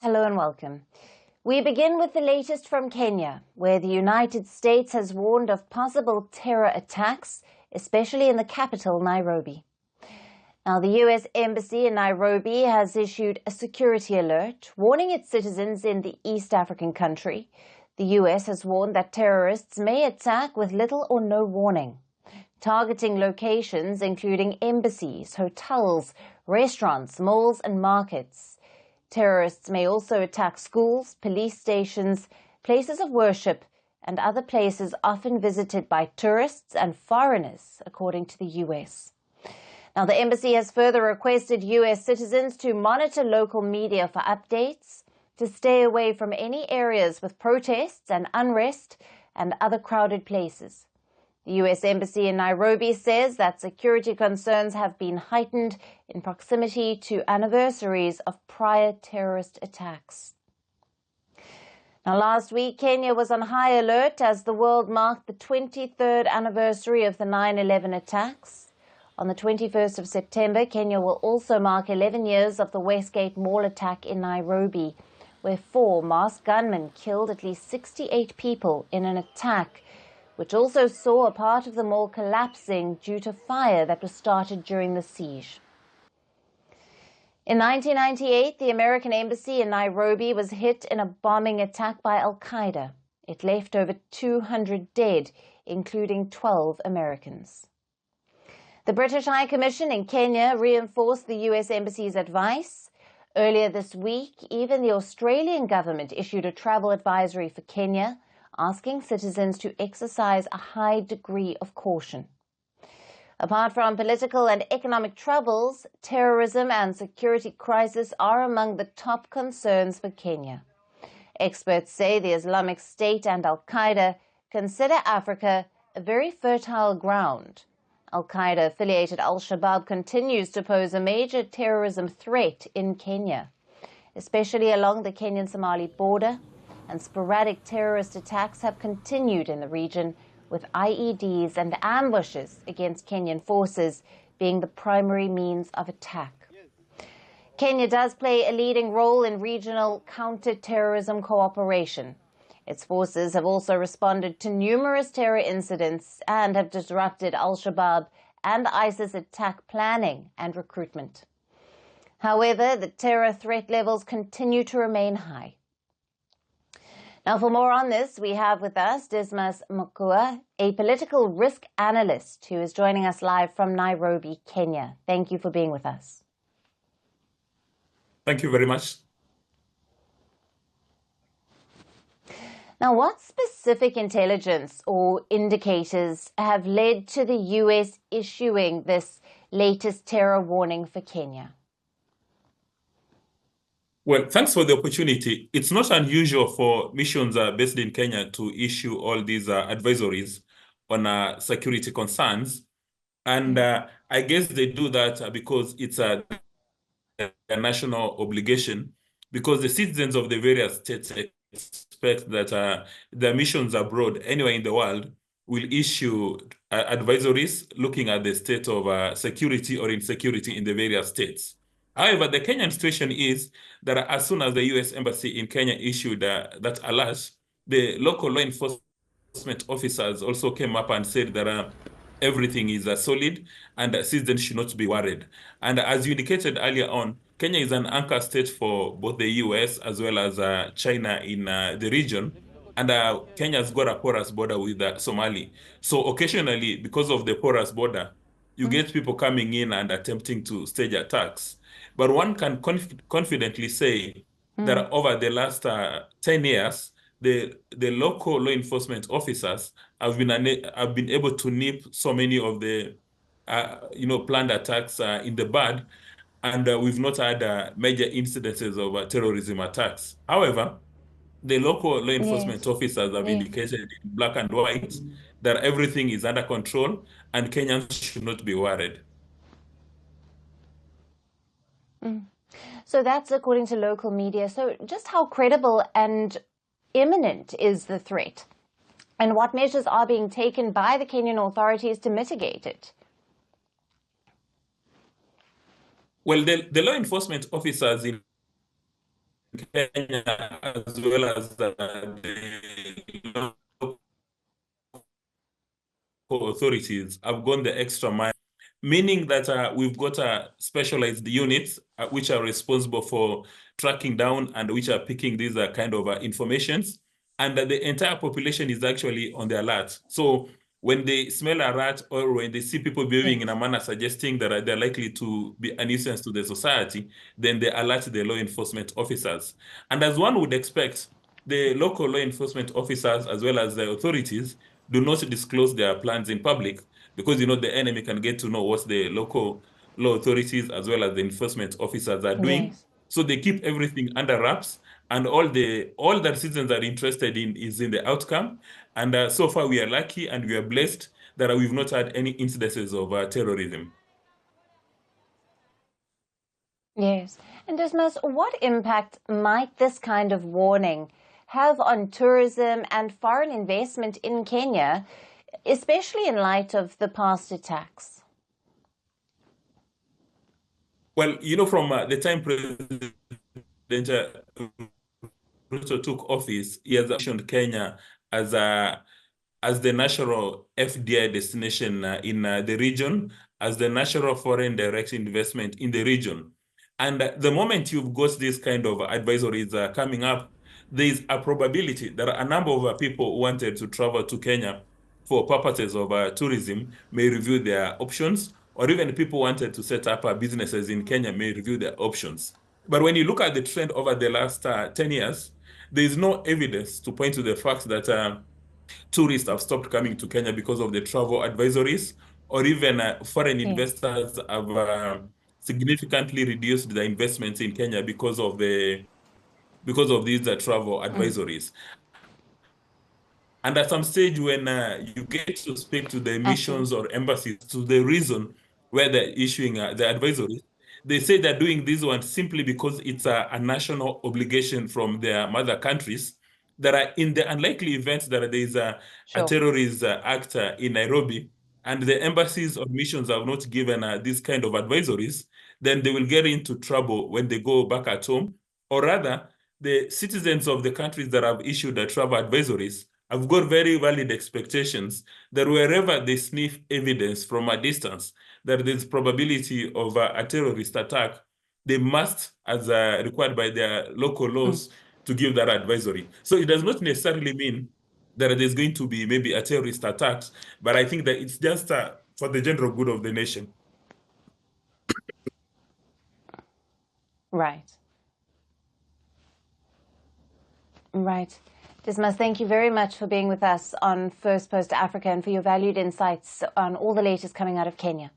Hello and welcome. We begin with the latest from Kenya, where the United States has warned of possible terror attacks, especially in the capital, Nairobi. Now, the U.S. Embassy in Nairobi has issued a security alert, warning its citizens in the East African country. The U.S. has warned that terrorists may attack with little or no warning, targeting locations including embassies, hotels, restaurants, malls and markets. Terrorists may also attack schools, police stations, places of worship, and other places often visited by tourists and foreigners, according to the U.S. Now, the embassy has further requested U.S. citizens to monitor local media for updates, to stay away from any areas with protests and unrest and other crowded places. The U.S. Embassy in Nairobi says that security concerns have been heightened in proximity to anniversaries of prior terrorist attacks. Now, last week, Kenya was on high alert as the world marked the 23rd anniversary of the 9/11 attacks. On the 21st of September, Kenya will also mark 11 years of the Westgate Mall Attack in Nairobi, where 4 masked gunmen killed at least 68 people in an attack, which also saw a part of the mall collapsing due to fire that was started during the siege. In 1998, the American embassy in Nairobi was hit in a bombing attack by Al-Qaeda. It left over 200 dead, including 12 Americans. The British High Commission in Kenya reinforced the U.S. Embassy's advice. Earlier this week, even the Australian government issued a travel advisory for Kenya, asking citizens to exercise a high degree of caution. Apart from political and economic troubles, terrorism and security crisis are among the top concerns for Kenya. Experts say the Islamic State and Al-Qaeda consider Africa a very fertile ground. Al-Qaeda-affiliated Al-Shabaab continues to pose a major terrorism threat in Kenya, especially along the Kenyan-Somali border, and sporadic terrorist attacks have continued in the region, with IEDs and ambushes against Kenyan forces being the primary means of attack. Kenya does play a leading role in regional counter-terrorism cooperation. Its forces have also responded to numerous terror incidents and have disrupted Al-Shabaab and ISIS attack planning and recruitment. However, the terror threat levels continue to remain high. Now, for more on this, we have with us Dismas Mukua, a political risk analyst who is joining us live from Nairobi, Kenya. Thank you for being with us. Thank you very much. Now, what specific intelligence or indicators have led to the U.S. issuing this latest terror warning for Kenya? Well, thanks for the opportunity. It's not unusual for missions based in Kenya to issue all these advisories on security concerns. And I guess they do that because it's a national obligation, because the citizens of the various states expect that the missions abroad, anywhere in the world, will issue advisories looking at the state of security or insecurity in the various states. However, the Kenyan situation is that as soon as the U.S. Embassy in Kenya issued that alert, the local law enforcement officers also came up and said that everything is solid and citizens should not be worried. And as you indicated earlier on, Kenya is an anchor state for both the U.S. as well as China in the region. And Kenya's got a porous border with Somali. So occasionally, because of the porous border, you get people coming in and attempting to stage attacks. But one can confidently say that over the last 10 years, the local law enforcement officers have been able to nip so many of the planned attacks in the bud, and we've not had major incidences of terrorism attacks. However, the local law enforcement officers have indicated in black and white that everything is under control and Kenyans should not be worried. So that's according to local media. So just how credible and imminent is the threat? And what measures are being taken by the Kenyan authorities to mitigate it? Well, the law enforcement officers in Kenya, as well as the local authorities have gone the extra mile, meaning that we've got specialized units which are responsible for tracking down and which are picking these kind of informations, and the entire population is actually on the alert. So when they smell a rat or when they see people behaving in a Yes. manner suggesting that they're likely to be a nuisance to the society, then they alert the law enforcement officers. And as one would expect, the local law enforcement officers as well as the authorities do not disclose their plans in public, because the enemy can get to know what the local law authorities as well as the enforcement officers are doing. Yes. So they keep everything under wraps, and all that citizens are interested in is in the outcome. And so far we are lucky and we are blessed that we've not had any incidences of terrorism. Yes. And Dismas, what impact might this kind of warning have on tourism and foreign investment in Kenya, especially in light of the past attacks? Well, from the time President Ruto took office, he has mentioned Kenya as the natural FDI destination in the region, as the natural foreign direct investment in the region. And the moment you've got this kind of advisories coming up, there is a probability that a number of people who wanted to travel to Kenya for purposes of tourism may review their options, or even people wanted to set up businesses in Kenya may review their options. But when you look at the trend over the last 10 years, there is no evidence to point to the fact that tourists have stopped coming to Kenya because of the travel advisories, or even foreign Yes. investors have significantly reduced their investments in Kenya because of these travel Mm. advisories. And at some stage, when you get to speak to the missions Absolutely. or embassies to the reason where they're issuing the advisories, they say they're doing this one simply because it's a national obligation from their mother countries, that are in the unlikely event that there is a Sure. terrorist act in Nairobi, and the embassies or missions have not given this kind of advisories, then they will get into trouble when they go back at home. Or rather, the citizens of the countries that have issued the travel advisories have got very valid expectations that wherever they sniff evidence from a distance that there's probability of a terrorist attack, they must, as required by their local Mm. laws, to give that advisory. So it does not necessarily mean that there's going to be maybe a terrorist attack, but I think that it's just for the general good of the nation. Right. Right. Dismas, thank you very much for being with us on Firstpost Africa and for your valued insights on all the latest coming out of Kenya.